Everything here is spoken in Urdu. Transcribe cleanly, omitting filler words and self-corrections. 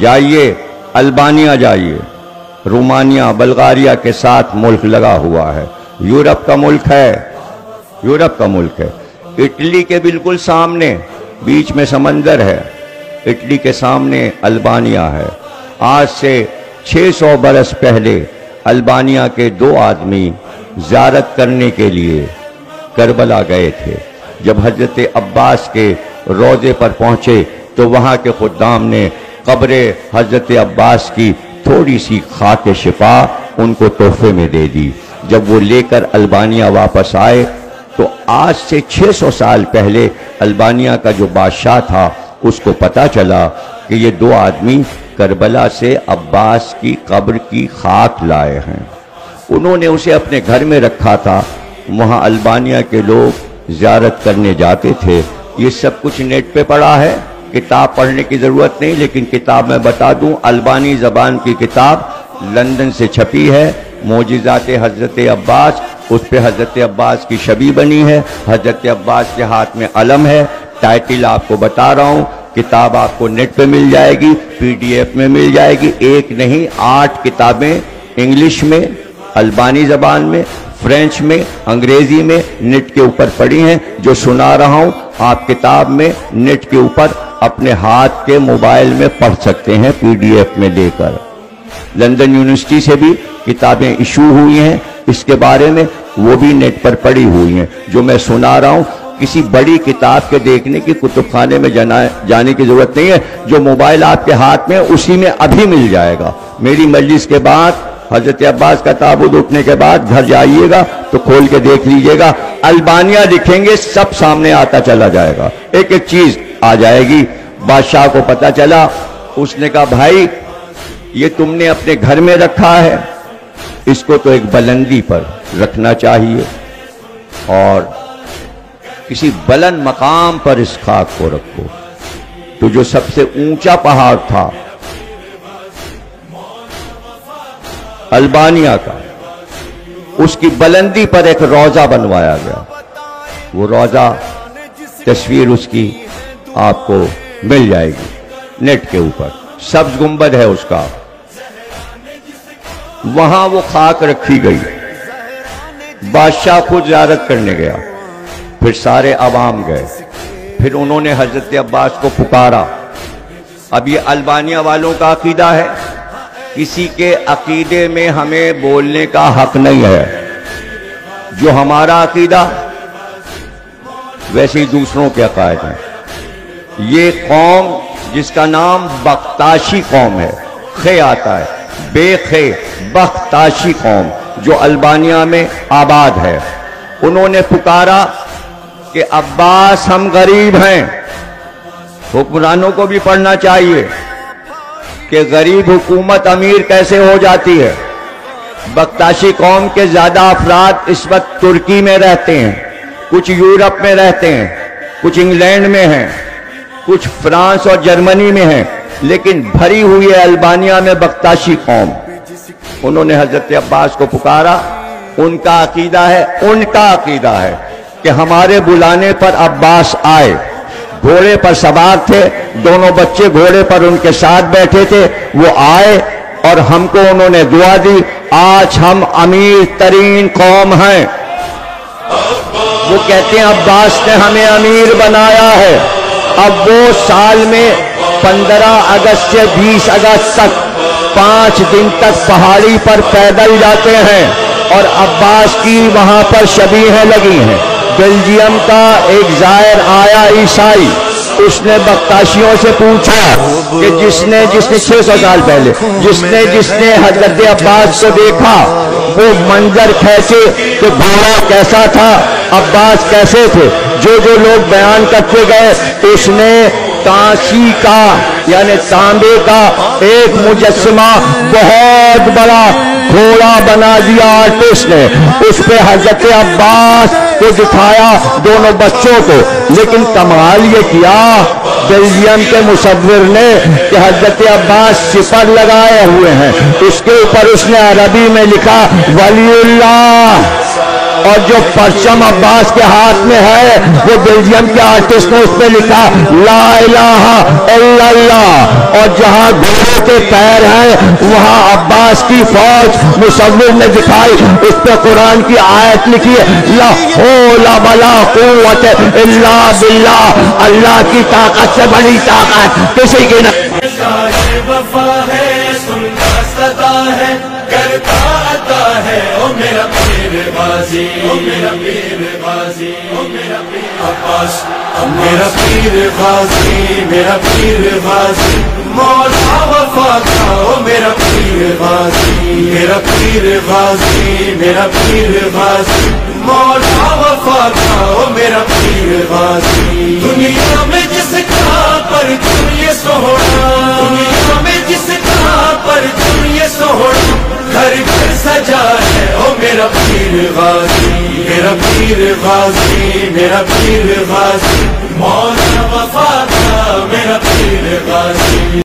جائیے البانیہ جائیے، رومانیہ بلغاریہ کے ساتھ ملک لگا ہوا ہے، یورپ کا ملک ہے، یورپ کا ملک ہے۔ اٹلی کے بالکل سامنے بیچ میں سمندر ہے، اٹلی کے سامنے البانیہ ہے۔ آج سے 600 برس پہلے البانیہ کے 2 آدمی زیارت کرنے کے لیے کربلا گئے تھے۔ جب حضرت عباس کے روضے پر پہنچے تو وہاں کے خدام نے قبر حضرت عباس کی تھوڑی سی خاک شفا ان کو تحفے میں دے دی۔ جب وہ لے کر البانیہ واپس آئے تو آج سے 600 سال پہلے البانیہ کا جو بادشاہ تھا اس کو پتا چلا کہ یہ 2 آدمی کربلا سے عباس کی قبر کی خاک لائے ہیں۔ انہوں نے اسے اپنے گھر میں رکھا تھا، وہاں البانیہ کے لوگ زیارت کرنے جاتے تھے۔ یہ سب کچھ نیٹ پہ پڑا ہے، کتاب پڑھنے کی ضرورت نہیں، لیکن کتاب میں بتا دوں، البانی زبان کی کتاب لندن سے چھپی ہے، معجزات حضرت عباس، اس پہ حضرت عباس کی شبیہ بنی ہے، حضرت عباس کے ہاتھ میں علم ہے۔ ٹائٹل آپ کو بتا رہا ہوں، کتاب آپ کو نیٹ پہ مل جائے گی، PDF میں مل جائے گی، 1 نہیں 8 کتابیں انگلش میں، البانی زبان میں، فرینچ میں، انگریزی میں نیٹ کے اوپر پڑھی ہیں۔ جو سنا رہا ہوں آپ کتاب میں نیٹ کے اوپر اپنے ہاتھ کے موبائل میں پڑھ سکتے ہیں، PDF میں لے کر۔ لندن یونیورسٹی سے بھی کتابیں ایشو ہوئی ہیں اس کے بارے میں، وہ بھی نیٹ پر پڑھی ہوئی ہیں۔ جو میں سنا رہا ہوں کسی بڑی کتاب کے دیکھنے کی کتب خانے میں جانے کی ضرورت نہیں ہے، جو موبائل آپ کے ہاتھ میں اسی میں ابھی مل جائے گا۔ میری مجلس کے بعد حضرت عباس کا تابوت اٹھنے کے بعد گھر جائیے گا تو کھول کے دیکھ لیجئے گا، البانیہ لکھیں گے سب سامنے آتا چلا جائے گا، ایک ایک چیز آ جائے گی۔ بادشاہ کو پتا چلا، اس نے کہا بھائی یہ تم نے اپنے گھر میں رکھا ہے، اس کو تو ایک بلندی پر رکھنا چاہیے اور کسی بلند مقام پر اس خاک کو رکھو۔ تو جو سب سے اونچا پہاڑ تھا البانیہ کا، اس کی بلندی پر ایک روضہ بنوایا گیا۔ وہ روضہ تصویر اس کی آپ کو مل جائے گی نیٹ کے اوپر، سبز گنبد ہے اس کا، وہاں وہ خاک رکھی گئی۔ بادشاہ خود زیارت کرنے گیا، پھر سارے عوام گئے، پھر انہوں نے حضرت عباس کو پکارا۔ اب یہ البانیہ والوں کا عقیدہ ہے، کسی کے عقیدے میں ہمیں بولنے کا حق نہیں ہے۔ جو ہمارا عقیدہ ویسے ہی دوسروں کے عقائد ہیں۔ یہ قوم جس کا نام بختاشی قوم ہے، خے آتا ہے، بے خے، بختاشی قوم جو البانیہ میں آباد ہے، انہوں نے پکارا کہ عباس ہم غریب ہیں۔ حکمرانوں کو بھی پڑھنا چاہیے کہ غریب حکومت امیر کیسے ہو جاتی ہے۔ بختاشی قوم کے زیادہ افراد اس وقت ترکی میں رہتے ہیں، کچھ یورپ میں رہتے ہیں، کچھ انگلینڈ میں ہیں، کچھ فرانس اور جرمنی میں ہیں، لیکن بھری ہوئی ہے البانیہ میں بختاشی قوم۔ انہوں نے حضرت عباس کو پکارا، ان کا عقیدہ ہے کہ ہمارے بلانے پر عباس آئے۔ گھوڑے پر سوار تھے، دونوں بچے گھوڑے پر ان کے ساتھ بیٹھے تھے، وہ آئے اور ہم کو انہوں نے دعا دی، آج ہم امیر ترین قوم ہیں۔ وہ کہتے ہیں عباس نے ہمیں امیر بنایا ہے۔ اب وہ سال میں 15 اگست سے 20 اگست تک 5 دن تک پہاڑی پر پیدل جاتے ہیں اور عباس کی وہاں پر شبیہیں لگی ہیں۔ بیلجیم کا ایک زائر آیا عیسائی، اس نے بختاشیوں سے پوچھا کہ جس نے 600 سال پہلے جس نے حضرت عباس کو دیکھا وہ منظر کھینچے کہ گھوڑا کیسا تھا، عباس کیسے تھے۔ جو لوگ بیان کرتے گئے، اس نے کانسی کا یعنی تانبے کا ایک مجسمہ بہت بڑا گھوڑا بنا دیا آرٹسٹ نے، اس پہ حضرت عباس کو دکھایا، دونوں بچوں کو۔ لیکن کمال یہ کیا بیلجیم کے مصور نے کہ حضرت عباس سپر لگائے ہوئے ہیں، اس کے اوپر اس نے عربی میں لکھا ولی اللہ اور جو پرچم عباس کے ہاتھ میں ہے وہ بیلجیم کے آرٹسٹ نے اس پہ لکھا لا الہ الا اللہ، اور جہاں گھوڑوں کے پیر ہیں وہاں عباس کی فوج مصور نے دکھائی، اس پہ قرآن کی آیت لکھی ہے لا حول ولا قوت الا باللہ، اللہ کی طاقت سے بڑی طاقت کسی کی نہیں۔ وفا ہے سنتا صدا ہے کرتا عطا ہے او میرا پیر غازی، او میرا پیر غازی، او میرا پیر عباس، میرا پیر غازی، میرا پیر غازی مولا وفا کا، او میرا پیر غازی، میرا پیر غازی، میرا پیر غازی مولا وفا کا، او میرا پیر غازی۔ دنیا میں جس کا پر تم یہ سوڑا، دنیا میں جس کا پر تم یہ سوڑا گھر گھر سجا ہے، او میرا پیر غازی، میرا پیر غازی، میرا پیر غازی مولا وفا کا، میرا پیر غازی۔